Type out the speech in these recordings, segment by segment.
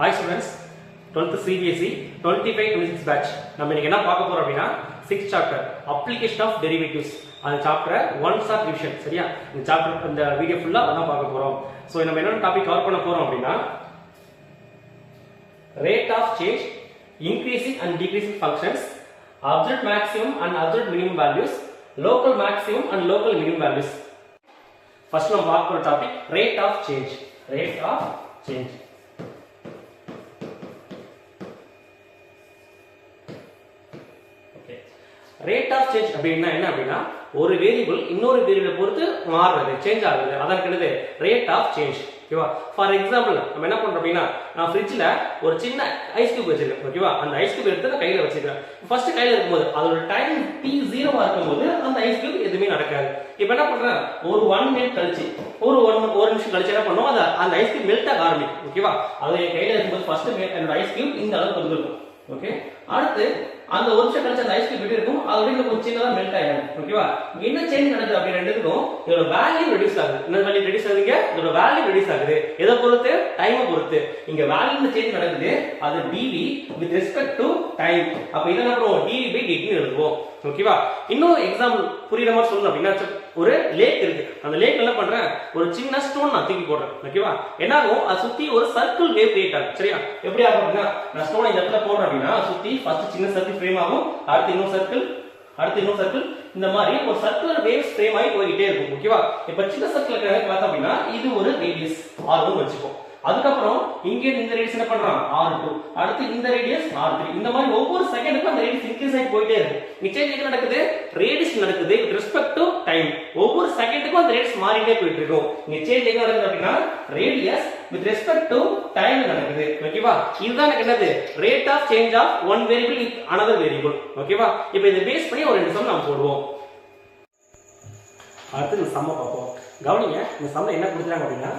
Hi students, 12th CBSE 25-26 batch. நம்ம இன்னைக்கு என்ன பார்க்க போறோம் அப்படினா 6th chapter application of derivatives. அந்த chapter one shot revision. சரியா? இந்த chapter இந்த வீடியோ ஃபுல்லா அதான் பார்க்க போறோம். சோ நம்ம என்ன டாபிக் கவர் பண்ண போறோம் அப்படினா rate of change, increasing and decreasing functions, absolute maximum and absolute minimum values, local maximum and local minimum values. First நம்ம பார்க்க போற topic rate of change. Rate of change. Rate of change அப்படின்னா என்ன அப்படின்னா ஒரு வேரியபிள் இன்னொரு வேரியபிளை பொறுத்து மாறுறது சேஞ்ச் ஆகுது அதற்கு என்னது ரேட் ஆஃப் சேஞ்ச் ஓகேவா ஃபார் எக்ஸாம்பிள் நம்ம என்ன பண்றோம் அப்படின்னா நான் ஃப்ரிட்ஜ்ல ஒரு சின்ன ஐஸ் கியூப் வச்சிருக்கேன் ஓகேவா அந்த ஐஸ் கியூப் எடுத்து நான் கையில வச்சிருக்கேன் ஃபர்ஸ்ட் கையில இருக்கும்போது அதோட டைம் t0 இருக்கும்போது அந்த ஐஸ் கியூப் எதுவுமே நடக்காது இப்போ என்ன பண்றேன் ஒரு 1 மினிட் கழிச்சு ஒரு நிமிஷம் கழிச்சு என்ன பண்ணுவோம் அந்த ஐஸ் கியூப் மெல்ட் ஆக ஆரம்பிக்கும் ஓகேவா அது என் கையில இருக்கும்போது ஃபர்ஸ்ட் என்னோட ஐஸ் கியூப் இந்த அளவுக்கு வந்திருக்கும் ஓகே அடுத்து அந்த ஒரு நிமிஷம் கழிச்சு அந்த ஐஸ் கியூப் எப்படி இருக்கும் அதோட கொஞ்சம் சின்னதா மெல்ட் ஆயிடும் ஓகேவா என்ன சேஞ்ச் நடக்குது அப்படி ரெண்டுக்கும் இதோட வேல்யூ ரெடியூஸ் ஆகுது என்ன வேல்யூ ரெடியூஸ் ஆகுதுங்க இதோட வேல்யூ ரெடியூஸ் ஆகுது எதை பொறுத்து டைமை பொறுத்து இங்க வேல்யூ சேஞ்ச் நடக்குது அது dv with respect to time அப்ப இத என்ன பண்ணுவோம் dv by dt ன்னு எழுதுவோம் ஓகேவா இன்னொரு எக்ஸாம்பிள் புரியுற மாதிரி சொல்லணும் அப்படின்னா ஒரு லேக் இருக்கு அந்த லேக் என்ன பண்றேன் ஒரு சின்ன ஸ்டோன் நான் தூக்கி போடுறேன் ஓகேவா என்ன ஆகும் அது சுத்தி ஒரு சர்க்கிள் வேவ் கிரியேட் ஆகும் சரியா எப்படி ஆகும் அப்படின்னா நான் ஸ்டோனை இந்த இடத்துல போடுறேன் அப்படின்னா சுத்தி ஃபர்ஸ்ட் சின்ன சர்க்கிள் ஃப்ரேம் ஆகும் அடுத்து இன்னொரு சர்க்கிள் இந்த மாதிரி ஒரு சர்க்குலர் வேவ்ஸ் ஃப்ரேம் ஆகி போயிட்டே இருக்கும் ஓகேவா இப்ப சின்ன சர்க்கிள் பார்த்தா அப்படின்னா இது ஒரு ரேடியஸ் r1 வச்சுப்போம் அதுக்கப்புறம் இங்க இந்த ரேடியஸ் என்ன பண்றான் r2 அடுத்து இந்த ரேடியஸ் r3 இந்த மாதிரி ஒவ்வொரு செகண்டுக்கும் அந்த ரேடியஸ் இன்கிரீஸ் ஆகி போயிட்டே இருக்கும் நிச்சயம் என்ன நடக்குது ரேடியஸ் நடக்குது வித் ரெஸ்பெக்ட் டு டைம் ஒவ்வொரு செகண்டுக்கும் அந்த ரேடியஸ் மாறிட்டே போயிட்டு இருக்கும் நிச்சயம் என்ன நடக்குது அப்படின்னா radius with respect to time நடக்குது ஓகேவா இதுதான் எனக்கு என்னது rate of change of one variable with another variable ஓகேவா இப்போ இத பேஸ் பண்ணி ஒரு ரெண்டு சம் நாம போடுவோம் அடுத்து இந்த சம்ம பாப்போம் கவனிங்க இந்த சம்ல என்ன கொடுத்திருக்காங்க அப்படினா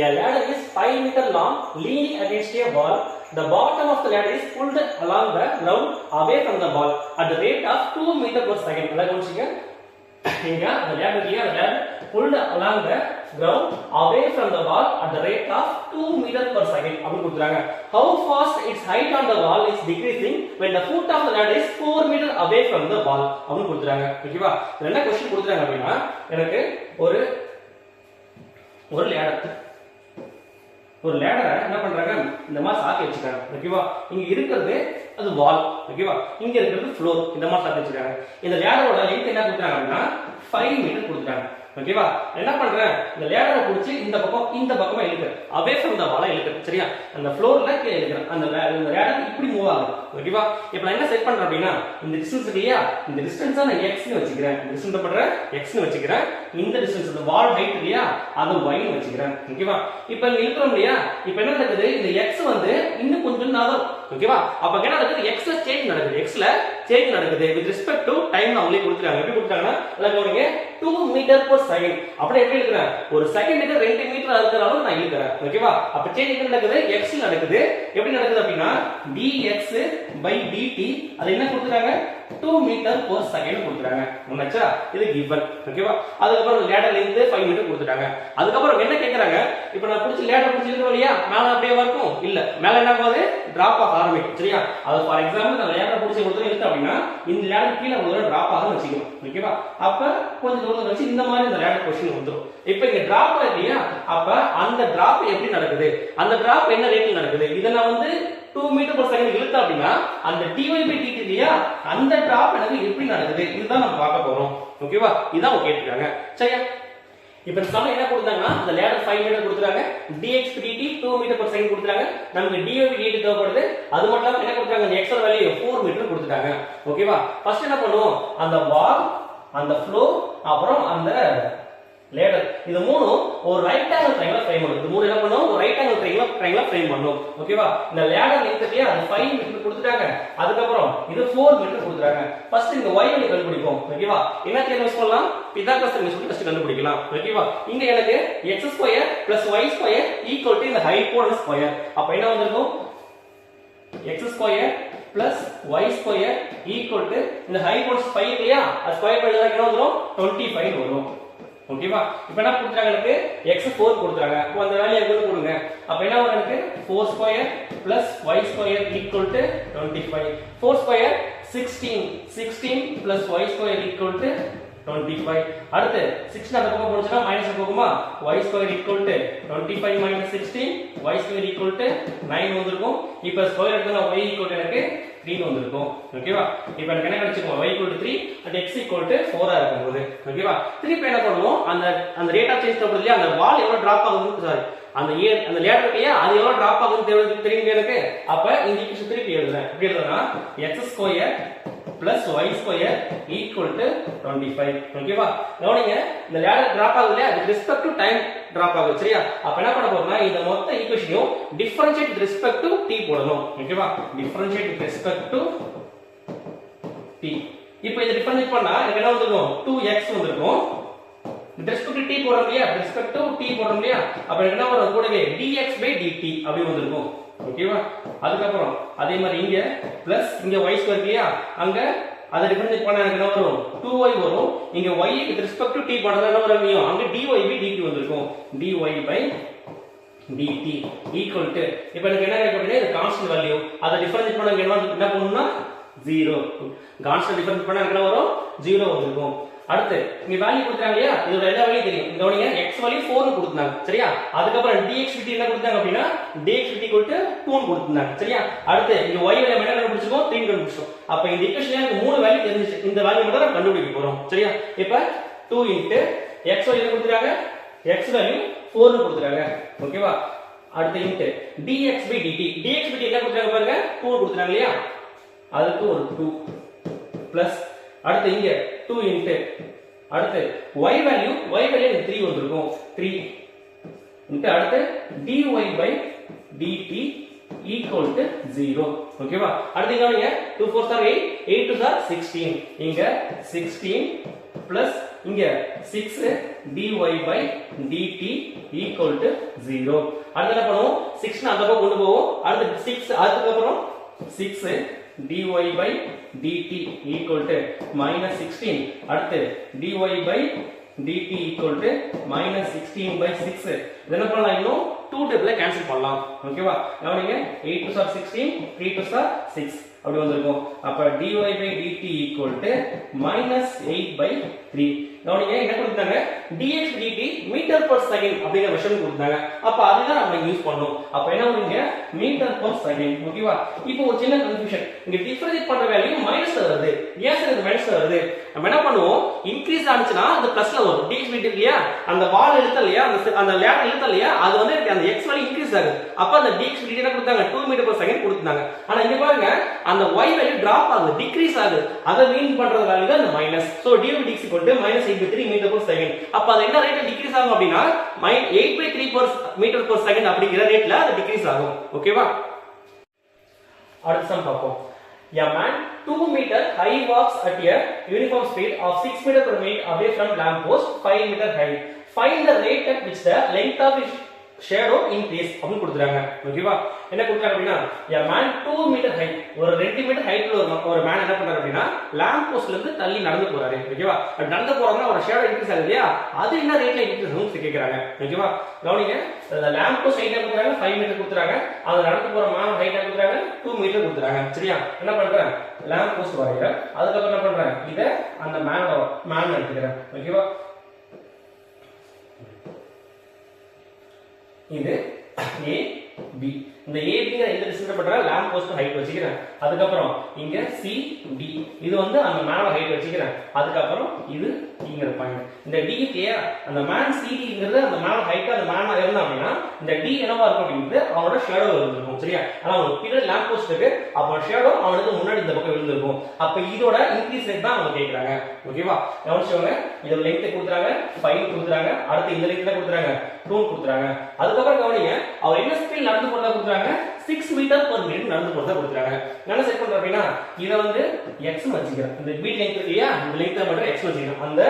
a ladder is 5 meter long leaning against a wall the bottom of the ladder is pulled along the ground away from the wall at the rate of 2 meter per second அத கவனிச்சீங்க இங்க அந்த ladder pulled along the ground away from the wall at the rate of 2 meter per second அப்படி கொடுத்திருக்காங்க how fast its height on the wall is decreasing when the foot of the ladder is 4 meter away from the wall அப்படி கொடுத்திருக்காங்க ஓகேவா என்ன question கொடுத்திருக்காங்க அப்படினா எனக்கு ஒரு லேடரை என்ன பண்றாங்க இந்த மாதிரி சாக்கி வச்சிருக்காங்க ஓகேவா இங்க இருக்கிறது அது வால் ஓகேவா இங்க இருக்கிறது ஃப்ளோர் இந்த மாதிரி சாக்கி வச்சிருக்காங்க இந்த லேடரோட லெந்த் என்ன கொடுத்தாங்க அப்படினா 5 மீட்டர் கொடுத்தாங்க ஓகேவா என்ன பண்றேன் இந்த லேடரை புடிச்சு இந்த பக்கமா இழுக்கிறேன் அவே ஃப்ரம் தி வால் இழுக்கிறேன் சரியா அந்த ஃப்ளோர்ல கீழ இழுக்கிறேன் அந்த லேடர் இப்படி மூவ் ஆகுது ஓகேவா இப்போ நான் என்ன செட் பண்றேன் அப்படினா இந்த டிஸ்டன்ஸ் இல்லையா இந்த டிஸ்டன்ஸை நான் x னு வச்சுக்கிறேன் இந்த டிஸ்டன்ஸ் பண்றேன் x னு வச்சுக்கிறேன் இந்த டிஸ்டன்ஸ் இந்த வால் ஹைட் இல்லையா அதை y னு வச்சுக்கிறேன் ஓகேவா இப்போ இங்க இழுக்கிறோம் இல்லையா இப்போ என்ன நடக்குது இந்த x வந்து இன்னும் கொஞ்சம் நகரும் ஓகேவா அப்ப என்ன நடக்குது x ல சேஞ்ச் நடக்குது with respect to time அவங்களே கொடுத்துட்டாங்க எப்படி கொடுத்தாங்கன்னா எல்லாம் கவனிங்க 2 மீட்டர் per செகண்ட் அப்படியே எப்படி இழுக்கிறேன் ஒரு செகண்டுக்கு 2 மீட்டர் இருக்கிற அளவு நான் இழுக்கிறேன் ஓகேவா அப்ப சேஞ்ச் என்ன நடக்குது x நடக்குது எப்படி நடக்குது அப்படினா dx by dt அது என்ன கொடுத்துட்டாங்க 2 மீட்டர் per செகண்ட் கொடுத்துட்டாங்க முன்னச்சா இது given ஓகேவா அதுக்கு அப்புறம் லேடர் லெந்த் 5 மீட்டர் கொடுத்துட்டாங்க அதுக்கு அப்புறம் என்ன கேக்குறாங்க இப்போ நான் புடிச்சு லேடர் புடிச்சு இழுக்கிறேன் இல்லையா மேல அப்படியே இருக்கும் இல்ல மேல என்ன ஆகுது டிராப் ஆக ஆரம்பிக்கும் சரியா அது ஃபார் எக்ஸாம்பிள் நான் லேடர் புடிச்சு கொடுத்து இழுத்து அப்படினா இந்த லேடர் கீழ ஒரு டிராப் ஆக வச்சுக்கணும் ஓகேவா அப்ப கொஞ்சம் தூரம் வச்சு இந்த மாதிரி இந்த லேடர் பொசிஷன் வந்துரும் இப்போ இங்க டிராப் இல்லையா அப்ப அந்த டிராப் எப்படி நடக்குது அந்த டிராப் என்ன ரேட்ல நடக்குது இத நான் வந்து 2 மீட்டர் per செகண்ட் இழுத்தா அப்படினா அந்த dy by dt இல்லையா அந்த டிராப் எனக்கு எப்படி நடக்குது இதுதான் நம்ம பார்க்க போறோம் ஓகேவா இதான் கேட்டிருக்காங்க சரியா இப்போ இந்த சமம் என்ன கொடுத்தாங்கன்னா அந்த லேடர் 5 மீட்டர் கொடுத்துறாங்க dx dt 2 metre per second கொடுத்துறாங்க நமக்கு dy by dt தேவைப்படுது அது மட்டும் இல்லாம என்ன கொடுத்தாங்க அந்த x வேல்யூ 4 மீட்டர் கொடுத்துட்டாங்க ஓகேவா ஃபர்ஸ்ட் என்ன பண்ணுவோம் அந்த வால் அந்த ஃப்ளோர் அப்புறம் அந்த லேடர் இது மூணும் ஒரு ரைட் ஆங்கிள் ட்ரையாங்கிள் ஃப்ரேம் பண்ணும் இது மூணு என்ன பண்ணும் ஒரு ரைட் ஆங்கிள் ட்ரையாங்கிள் ஃப்ரேம் பண்ணும் ஓகேவா இந்த லேடர் லெந்த்லயே அது 5 மீட்டர் கொடுத்துட்டாங்க அதுக்கு அப்புறம் இது 4 மீட்டர் கொடுத்துட்டாங்க ஃபர்ஸ்ட் இந்த y வேல்யூ கண்டுபிடிப்போம் ஓகேவா என்ன தேர்வு யூஸ் பண்ணலாம் பிதாகரஸ் தேர்வு சொல்லி ஃபர்ஸ்ட் கண்டுபிடிக்கலாம் ஓகேவா இங்க எனக்கு x2 y2 இந்த ஹைபோடனஸ் ஸ்கொயர் அப்ப என்ன வந்திருக்கும் x2 y2 இந்த ஹைபோடனஸ் 5 இல்லையா அது ஸ்கொயர் பண்ணா என்ன வரும் 25 வரும் ஓகேவா? இப்போ என்ன கொடுத்துறாங்க எனக்கு x 4 கொடுத்துறாங்க. அப்போ அந்த வேல்யூ எவ்வளவு கொடுங்க. அப்ப என்ன வரும் எனக்கு 4 square plus y square equal to 25. 4 square 16. 16 plus y square equal to 25. அடுத்து 16 அந்த பக்கம் போச்சுனா மைனஸ் போகுமா? y square equal to 25 minus 16 y square equal to 9 வந்திருக்கும். இப்போ ஸ்கொயர் எடுத்தா y equal to எனக்கு 3 வந்திருக்கும். ஓகேவா? இப்போ எனக்கு என்ன கிடைச்சிருக்கும்? y equal to 3 and x equal to 4 ஆ இருக்கும்போது ஓகேவா? திருப்பி என்ன பண்ணுவோம்? அந்த ரேட் ஆஃப் சேஞ்ச் தப்பு இல்லையா? அந்த வால் எவ்வளவு டிராப் ஆகுதுன்னு சாரி அந்த லேடர் இருக்கையா அது எவ்வளவு டிராப் ஆகுதுன்னு தெரியும் எனக்கு. அப்ப இந்த ஈக்குவேஷன் திருப்பி எழுதுறேன். எப்படி எழுதுறேன்னா x square plus y square equal to 25. ஓகேவா? கவனிங்க இந்த லேடர் டிராப் ஆகுது இல்லையா? With respect to time drop ஆகுது. சரியா? அப்ப என்ன பண்ண போறோம்னா இந்த மொத்த ஈக்குவேஷனையும் differentiate with respect to t போடணும். ஓகேவா? Differentiate with respect to t. இப்போ இத டிஃபரன்ஷியேட் பண்ணா எனக்கு என்ன வந்திருக்கும்? 2x வந்திருக்கும். with respect to t போறோம் இல்லையா? with respect to t போறோம் இல்லையா? அப்ப எனக்கு என்ன வரும்? கூடவே dx by dt அப்படி வந்திருக்கும். ஓகேவா? அதுக்கு அப்புறம் அதே மாதிரி இங்க பிளஸ் இங்க y ஸ்கொயர் இல்லையா? அங்க அத டிஃபரன்ஷியேட் பண்ணா எனக்கு என்ன வரும்? 2y வரும். இங்க y with respect to t போடுறதுல என்ன வரும்? அங்க dy by dt வந்திருக்கும். dy by dt equal to இப்போ எனக்கு என்ன கிடைக்கும்? இது கான்ஸ்டன்ட் வேல்யூ. அத டிஃபரன்ஷியேட் பண்ணா என்ன பண்ணனும்னா 0. கான்ஸ்டன்ட் டிஃபரன்ஷியேட் பண்ணா என்ன வரும்? 0 வந்திருக்கும். அடுத்து இங்க வேல்யூ கொடுத்தாங்க இல்லையா? இதோட எல்லா வேல்யூ தெரியும். இந்த கவனிங்க x வேல்யூ 4 னு கொடுத்தாங்க. சரியா? அதுக்கு அப்புறம் dx dt என்ன கொடுத்தாங்க அப்படினா dx dt 2 னு கொடுத்தாங்க. சரியா? அடுத்து இங்க y வேல்யூ என்ன கண்டுபிடிச்சோம்? 3 கண்டுபிடிச்சோம். அப்ப இந்த ஈக்குவேஷன்ல எனக்கு மூணு வேல்யூ தெரிஞ்சிச்சு. இந்த வேல்யூ மட்டும் நான் கண்டுபிடிக்க போறோம். சரியா? இப்போ 2 x வேல்யூ என்ன கொடுத்தாங்க? x வேல்யூ 4 னு கொடுத்தாங்க. ஓகேவா? அடுத்து into dx by dt. dx by dt என்ன கொடுத்தாங்க பாருங்க? 2 னு கொடுத்தாங்க இல்லையா? அதுக்கு ஒரு 2 பிளஸ் அடுத்து இங்க 2 இன்டு அடுத்து y வேல்யூ 3 வந்திருக்கும். 3 இன்டு அடுத்து dy by dt equal to 0. ஓகேவா? அடுத்து இங்க நீங்க 2 4s are 8 8 2s are 16. இங்க 16 பிளஸ் இங்க 6 dy by dt equal to 0. அடுத்து என்ன பண்ணுவோம்? 6 அந்த பக்கம் கொண்டு போவோம். அடுத்து 6 அதுக்கு அப்புறம் 6 dy by dt equal to minus 16. அடுத்து dy by dt equal to minus 16 by 6. இத என்ன பண்ணலாம்? இன்னும் 2 டேபிள்ல கேன்சல் பண்ணலாம். ஓகேவா? கவனிங்க 8 2s are 16 3 2s are 6 அப்படி வந்திருக்கும். அப்ப dy by dt equal to minus 8 by 3. கவனிங்க என்ன கொடுத்தாங்க? dx dt metre per second அப்படிங்கிற மெஷர்மென்ட் கொடுத்தாங்க. அப்ப அதுதான் நம்ம யூஸ் பண்ணோம். அப்ப என்ன வருங்க? Metre per second. ஓகேவா? இப்போ ஒரு சின்ன கன்ஃபியூஷன். இங்க டிஃபரன்ஷியேட் பண்ற வேல்யூ மைனஸ்ல வருது. ஏன் சார் இது மைனஸ்ல வருது? நம்ம என்ன பண்ணுவோம்? இன்கிரீஸ் ஆச்சுனா அது பிளஸ்ல வரும். dx dt இல்லையா? அந்த வால் இழுத்த இல்லையா? அந்த லேடர் இழுத்த இல்லையா? அது வந்து அந்த x வேல்யூ இன்கிரீஸ் ஆகுது. அப்ப அந்த dx dt என்ன கொடுத்தாங்க? 2 மீட்டர் per செகண்ட் கொடுத்தாங்க. ஆனா இங்க பாருங்க அந்த y வேல்யூ டிராப் ஆகுது, டிக்ரீஸ் ஆகுது. அத மீன் பண்ற வேல்யூ தான் அந்த minus. So dy by dx minus 8/3 metre per second. அப்ப அது என்ன ரேட்ல டிக்ரீஸ் ஆகும் அப்படினா 8/3 மீட்டர் per செகண்ட் அப்படிங்கிற ரேட்ல அது டிக்ரீஸ் ஆகும். ஓகேவா? அடுத்த சம் பாப்போம். A man 2 meter high walks at a uniform speed of 6 meter per minute away from lamp post 5 meter high. Find the rate at which the length of his shadow increase அப்படி கொடுத்துறாங்க. ஓகேவா? என்ன கொடுத்தாங்க அப்படினா a man 2 meter high ஒரு 2 metre ஹைட்ல ஒரு man என்ன பண்றாரு அப்படினா லாம்ப் போஸ்ட்ல இருந்து தள்ளி நடந்து போறாரு. ஓகேவா? நடந்து போறதுனா ஒரு ஷேடோ இன்கிரீஸ் ஆகுது இல்லையா? அது என்ன ரேட்ல இன்கிரீஸ் ஆகும்னு கேக்குறாங்க. ஓகேவா? கவனிங்க அந்த லாம்ப் போஸ்ட் ஹைட் கொடுத்துறாங்க 5 மீட்டர் கொடுத்துறாங்க. அது நடந்து போற மேன் ஹைட் கொடுத்துறாங்க 2 மீட்டர் கொடுத்துறாங்க. சரியா? என்ன பண்றேன்? லாம்ப் போஸ்ட் வரையறேன். அதுக்கு அப்புறம் என்ன பண்றேன்? இத அந்த மேன் எடுத்துக்கறேன். ஓகேவா? இது A B. இந்த A B ங்கற இந்த டிஸ்டன்ஸ் பண்ற லாம்ப் போஸ்ட் ஹைட் வச்சிக்கிறேன். அதுக்கு அப்புறம் இங்க C D இது வந்து அந்த மேனோட ஹைட் வச்சிக்கிறேன். அதுக்கு அப்புறம் இது இங்கற பாயிண்ட். இந்த D க்கு அந்த மேன் CD ங்கிறது அந்த மேனோட ஹைட் அந்த மேனா இருந்தா அப்படினா இந்த D என்னவா இருக்கும் அப்படிங்கிறது அவனோட ஷேடோ இருக்கும். சரியா? ஆனா அவனுக்கு கீழ லாம்ப் போஸ்ட் இருக்கு. அப்ப ஷேடோ அவனுக்கு முன்னாடி இந்த பக்கம் விழுந்திருக்கும். அப்ப இதோட இன்கிரீஸ் ரேட் தான் அவங்க கேக்குறாங்க. ஓகேவா? கவனிச்சுங்க. இதோட லெந்த் கொடுத்துறாங்க 5 கொடுத்துறாங்க. அடுத்து இந்த லெந்த்ல கொடுத்துறாங்க 2 கொடுத்துறாங்க. அதுக்கு அப்புறம் கவனிங்க அவர் என்ன ஸ்பீட் நடந்து போறதா கொடுத்துறாங்க? 6 மீட்டர் per minute நடந்து போறதா கொடுத்துறாங்க. என்ன செட் பண்றேன் அப்படினா இத வந்து x னு வச்சிக்கிறேன். இந்த பீட் லெந்த் இல்லையா? இந்த லெந்த் மட்டும் x வச்சிக்கிறேன். அந்த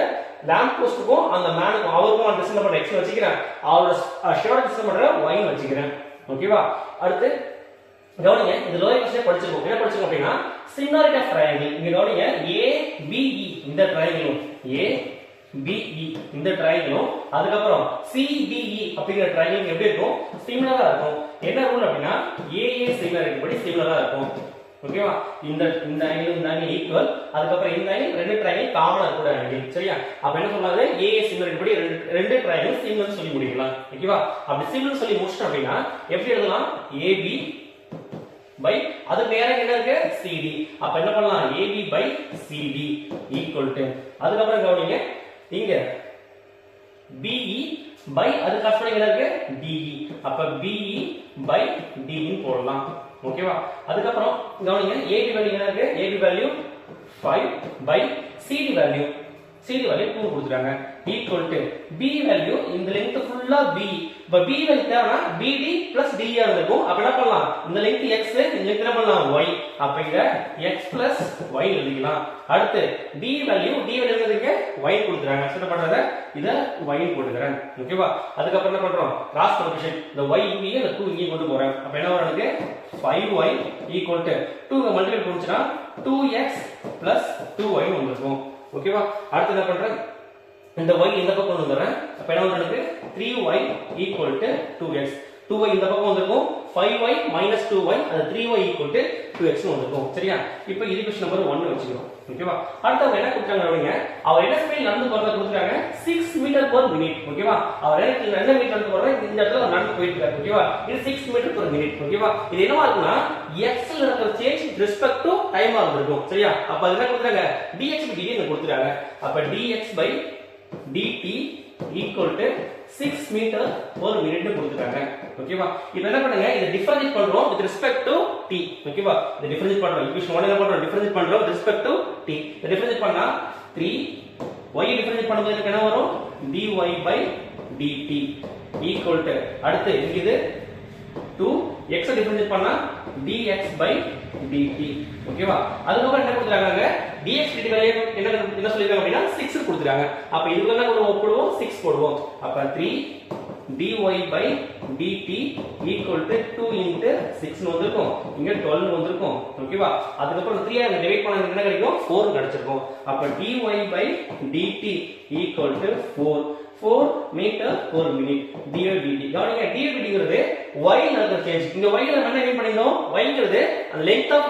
லாம்ப் போஸ்டுக்கும் அந்த மேனுக்கும் அவருக்கும் அந்த டிஸ்டன்ஸ் மட்டும் x வச்சிக்கிறேன். அவரோட ஷேடோ டிஸ்டன்ஸ் மட்டும் y னு வச்சிக்கிறேன். ஓகேவா? அடுத்து கவனிங்க இந்த லோயர் கிளாஸ்ல படிச்சிருக்கோம். என்ன படிச்சிருக்கோம் அப்படினா சிமிலாரிட்டி ஆஃப் ட்ரையாங்கிள். இங்க கவனிங்க ABE இந்த ட்ரையாங்கிளும் A BE இந்த ட்ரையாங்கிளும் அதுக்கப்புறம் CBE அப்படிங்கிற ட்ரையாங்கிள் எப்படி இருக்கும் சிமிலரா இருக்கும் என்ன ரூல் அப்படினா AA சிமிலரிட்டி படி சிமிலரா இருக்கும் ஓகேவா இந்த ஆங்கிள் ஈக்குவல் அதுக்கப்புறம் இந்த ஆங்கிள் ரெண்டு ட்ரையாங்கிள் காமனா இருக்க ஆங்கிள் சரியா அப்ப என்ன சொல்றாங்க AA சிமிலரிட்டி படி ரெண்டு ட்ரையாங்கிள் சிமிலர் சொல்லி முடிக்கலாம் ஓகேவா அப்படி சிமிலர் சொல்லி முடிச்சிட்டோம் அப்படினா எப்படி எழுதலாம் AB by அது நேரா என்ன இருக்கு CD அப்ப என்ன பண்ணலாம் AB by CD equal to அதுக்கப்புறம் கவனிங்க இங்க BE by அது கரெஸ்பாண்டிங் என்ன இருக்கு DE அப்ப BE by DE ன்னு போடலாம் ஓகேவா அதுக்கப்புறம் கவனிங்க AB வேல்யூ என்ன இருக்கு AB value 5 by CD value 2 கொடுத்துட்டாங்க equal to B வேல்யூ இந்த லெந்த் ஃபுல்லா B இப்ப B வேல்யூ தேவைனா BD plus DE ஆ இருக்கும் அப்ப என்ன பண்ணலாம் இந்த லெந்த் x இந்த லெந்த் என்ன பண்ணலாம் y அப்ப இங்க x plus y எழுதிக்கலாம் அடுத்து D வேல்யூ என்னதுங்க y கொடுத்துறாங்க என்ன பண்றத இத y போட்டுக்கறேன் ஓகேவா அதுக்கு அப்புறம் என்ன பண்றோம் கிராஸ் மல்டிப்ளிகேஷன் இந்த y இங்க இந்த 2 இங்க கொண்டு போறேன் அப்ப என்ன வரும் எனக்கு 5y equal to 2 ங்க மல்டிப்ளை பண்ணுச்சுனா 2x plus 2y ன்னு வந்துரும் ஓகேவா அடுத்து என்ன பண்றேன் இந்த y இந்த பக்கம் கொண்டு வரேன் அப்ப என்ன வரும் எனக்கு 3y equal to 2x 2y இந்த பக்கம் வந்திருக்கும் 5y minus 2y அது 3y equal to 2x ன்னு வந்திருக்கும் சரியா இப்போ இது क्वेश्चन நம்பர் 1 வெச்சுக்கிறோம் ஓகேவா அடுத்து அவங்க என்ன கொடுத்தாங்க அப்படிங்க அவர் என்ன ஸ்பீட் நடந்து போறத கொடுத்துட்டாங்க 6 மீட்டர் per minute ஓகேவா அவர் என்ன மீட்டர் நடந்து போறாரு இந்த இடத்துல நடந்து போயிட்டு இருக்காரு ஓகேவா இது 6 மீட்டர் per minute ஓகேவா இது என்னவா இருக்குனா x ல இருக்கிற change with respect to time ஆ இருக்கும் சரியா அப்ப அது என்ன கொடுத்தாங்க dx by dt ன்னு கொடுத்துட்டாங்க அப்ப dx by dt equal to 6 meter per minute னு கொடுத்துட்டாங்க ஓகேவா இப்போ என்ன பண்ணுங்க இத டிஃபரன்ஷியேட் பண்றோம் with respect to t ஓகேவா இத டிஃபரன்ஷியேட் பண்றோம் ஈக்குவேஷன் 1 என்ன பண்றோம் டிஃபரன்ஷியேட் பண்றோம் with respect to t இத டிஃபரன்ஷியேட் பண்ணா 3 y டிஃபரன்ஷியேட் பண்ணும்போது எனக்கு என்ன வரும் dy by dt equal to அடுத்து இங்க இது 2 x டிஃபரன்ஷியேட் பண்ணா dx by dt ஓகேவா அதுக்கு அப்புறம் என்ன கொடுத்துறாங்க dx dt வேல்யூ என்ன சொல்லிருக்காங்க அப்படினா 6 கொடுத்துறாங்க அப்ப இதுக்கு என்ன போடுவோம் 6 போடுவோம் அப்ப 3 dy by dt equal to 2 into 6 னு வந்திருக்கும் இங்க 12 வந்திருக்கும் ஓகேவா அதுக்கு அப்புறம் 3 ஆ டிவைட் பண்ணா என்ன கிடைக்கும் 4 கிடைச்சிருக்கும் அப்ப dy by dt equal to 4 meter per minute dv dt கவனிங்க dv ங்கிறது y ல இருக்கிற சேஞ்ச் இங்க y ல என்ன மீன் பண்ணினோம் y ங்கிறது அந்த length of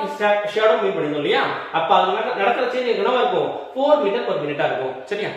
shadow மீன் பண்ணினோம் இல்லையா அப்ப அது நடக்கிற சேஞ்ச் என்னவா இருக்கும் 4 meter per minute ஆ இருக்கும் சரியா